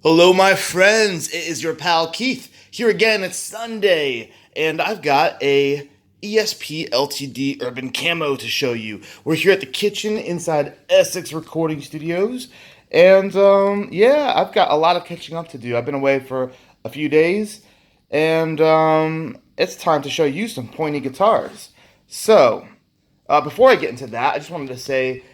Hello, my friends. It is your pal Keith here again. It's Sunday, and I've got a Esp Ltd Urban Camo to show you. We're here at the kitchen inside Essex Recording Studios, and yeah, I've got a lot of catching up to do. I've been away for a few days, and it's time to show you some pointy guitars. So, before I get into that, I just wanted to say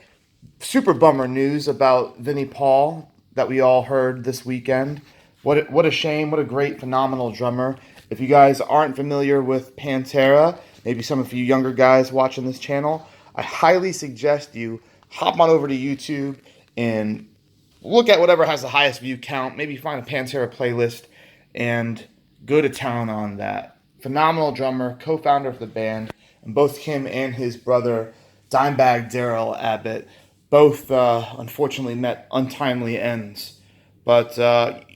super bummer news about Vinnie Paul that we all heard this weekend. What a shame. What a great, phenomenal drummer. If you guys aren't familiar with Pantera, maybe some of you younger guys watching this channel, I highly suggest you hop on over to YouTube and look at whatever has the highest view count. Maybe find a Pantera playlist and go to town on that. Phenomenal drummer, co-founder of the band, and both him and his brother, Dimebag Darrell Abbott, both unfortunately met untimely ends. But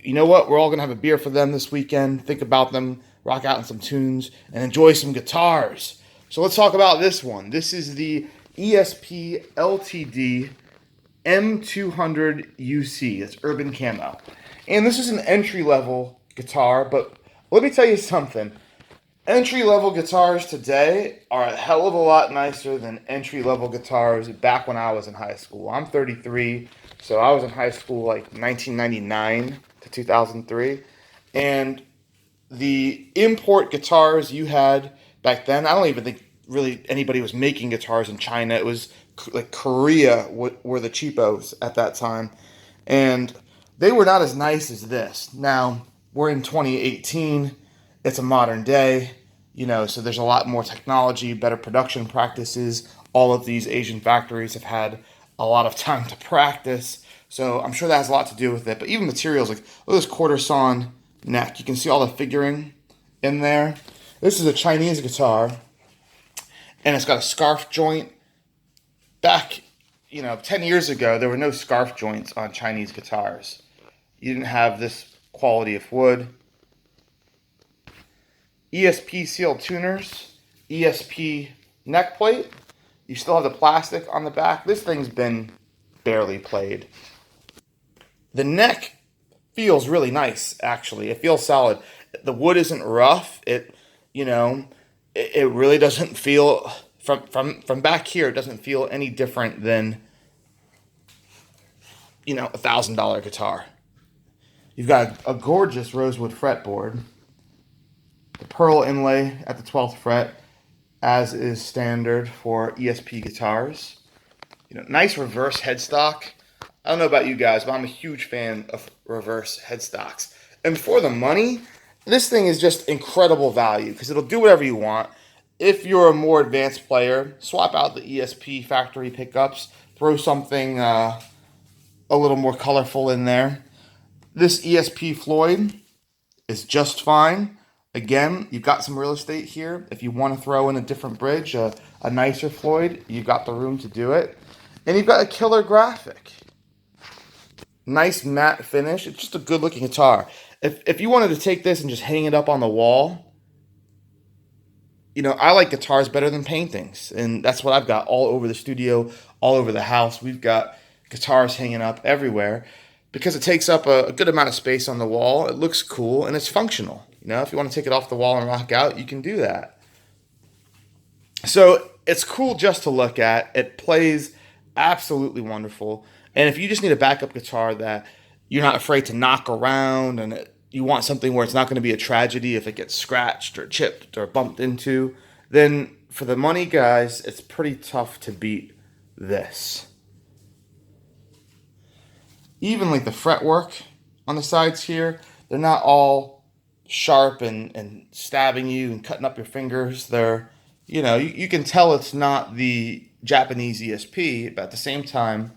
you know what? We're all going to have a beer for them this weekend, think about them, rock out in some tunes, and enjoy some guitars. So let's talk about this one. This is the Esp Ltd M-200Uc. It's Urban Camo. And this is an entry-level guitar, but let me tell you something. Entry-level guitars today are a hell of a lot nicer than entry-level guitars back when I was in high school. I'm 33, so I was in high school like 1999 to 2003. And the import guitars you had back then, I don't even think really anybody was making guitars in China. It was like Korea were the cheapos at that time. And they were not as nice as this. Now, we're in 2018. It's a modern day, so there's a lot more technology, better production practices. All of these Asian factories have had a lot of time to practice, so I'm sure that has a lot to do with it. But even materials, like look at this quarter sawn neck. You can see all the figuring in there. This is a Chinese guitar, and it's got a scarf joint. Back, 10 years ago, there were no scarf joints on Chinese guitars. You didn't have this quality of wood. ESP sealed tuners, ESP neck plate. You still have the plastic on the back. This thing's been barely played. The neck feels really nice, actually. It feels solid. The wood isn't rough. It really doesn't feel, from back here, it doesn't feel any different than, $1,000 guitar. You've got a gorgeous rosewood fretboard. The pearl inlay at the 12th fret, as is standard for ESP guitars. Nice reverse headstock. I don't know about you guys, but I'm a huge fan of reverse headstocks. And for the money, this thing is just incredible value because it'll do whatever you want. If you're a more advanced player, swap out the ESP factory pickups, throw something a little more colorful in there. This Esp Floyd is just fine. Again, you've got some real estate here. If you want to throw in a different bridge, a nicer Floyd, you've got the room to do it. And you've got a killer graphic. Nice matte finish. It's just a good looking guitar. If you wanted to take this and just hang it up on the wall, I like guitars better than paintings. And that's what I've got all over the studio, all over the house. We've got guitars hanging up everywhere because it takes up a good amount of space on the wall. It looks cool and it's functional. If you want to take it off the wall and rock out, you can do that. So it's cool just to look at. It plays absolutely wonderful. And if you just need a backup guitar that you're not afraid to knock around and you want something where it's not going to be a tragedy if it gets scratched or chipped or bumped into, then for the money, guys, it's pretty tough to beat this. Even like the fretwork on the sides here, they're not all sharp and stabbing you and cutting up your fingers. They're, you can tell it's not the Japanese ESP, but at the same time,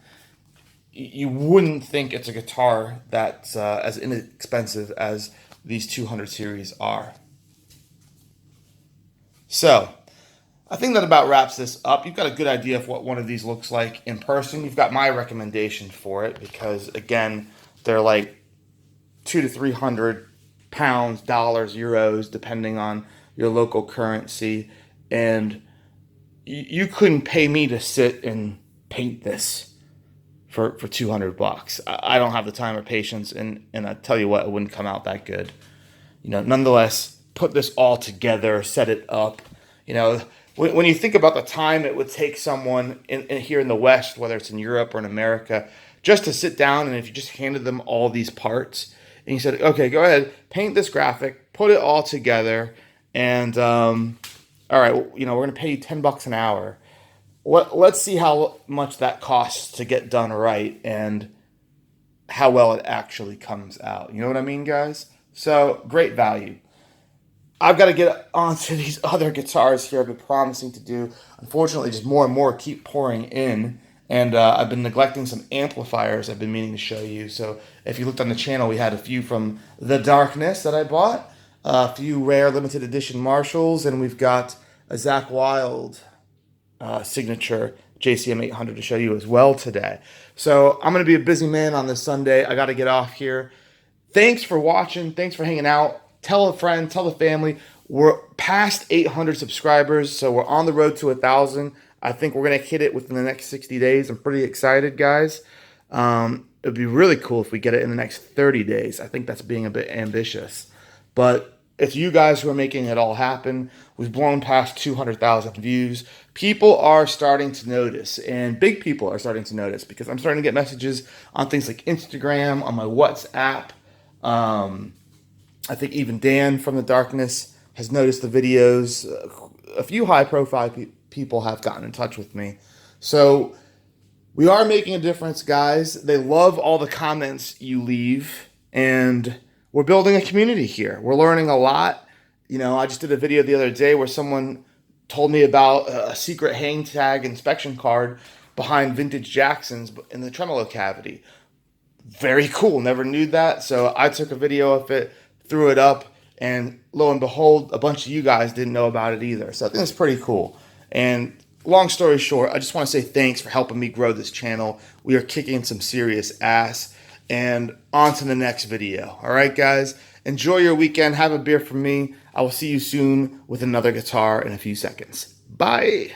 you wouldn't think it's a guitar that's as inexpensive as these 200 series are. So, I think that about wraps this up. You've got a good idea of what one of these looks like in person. You've got my recommendation for it because, again, they're like $200 to £300, dollars, euros, depending on your local currency. And you couldn't pay me to sit and paint this for 200 bucks. I don't have the time or patience, and I tell you what, it wouldn't come out that good. Nonetheless, put this all together, set it up. When you think about the time it would take someone here in the West, whether it's in Europe or in America, just to sit down, and if you just handed them all these parts and you said, okay, go ahead, paint this graphic, put it all together, and all right, we're going to pay you $10 an hour. Let's see how much that costs to get done right and how well it actually comes out. You know what I mean, guys? So, great value. I've got to get onto these other guitars here I've been promising to do. Unfortunately, just more and more keep pouring in. And I've been neglecting some amplifiers I've been meaning to show you. So if you looked on the channel, we had a few from The Darkness that I bought. A few rare limited edition Marshalls. And we've got a Zakk Wylde signature JCM 800 to show you as well today. So I'm going to be a busy man on this Sunday. I got to get off here. Thanks for watching. Thanks for hanging out. Tell a friend, tell the family. We're past 800 subscribers, so we're on the road to 1,000. I think we're going to hit it within the next 60 days. I'm pretty excited, guys. It'd be really cool if we get it in the next 30 days. I think that's being a bit ambitious. But it's you guys who are making it all happen. We've blown past 200,000 views. People are starting to notice, and big people are starting to notice, because I'm starting to get messages on things like Instagram, on my WhatsApp. I think even Dan from The Darkness has noticed the videos. A few high-profile people have gotten in touch with me. So we are making a difference, guys. They love all the comments you leave, and we're building a community here. We're learning a lot. I just did a video the other day where someone told me about a secret hang tag inspection card behind vintage Jacksons in the tremolo cavity. Very cool. Never knew that. So I took a video of it, threw it up, and lo and behold, a bunch of you guys didn't know about it either. So I think it's pretty cool. And long story short, I just want to say thanks for helping me grow this channel. We are kicking some serious ass. And on to the next video. All right, guys? Enjoy your weekend. Have a beer from me. I will see you soon with another guitar in a few seconds. Bye.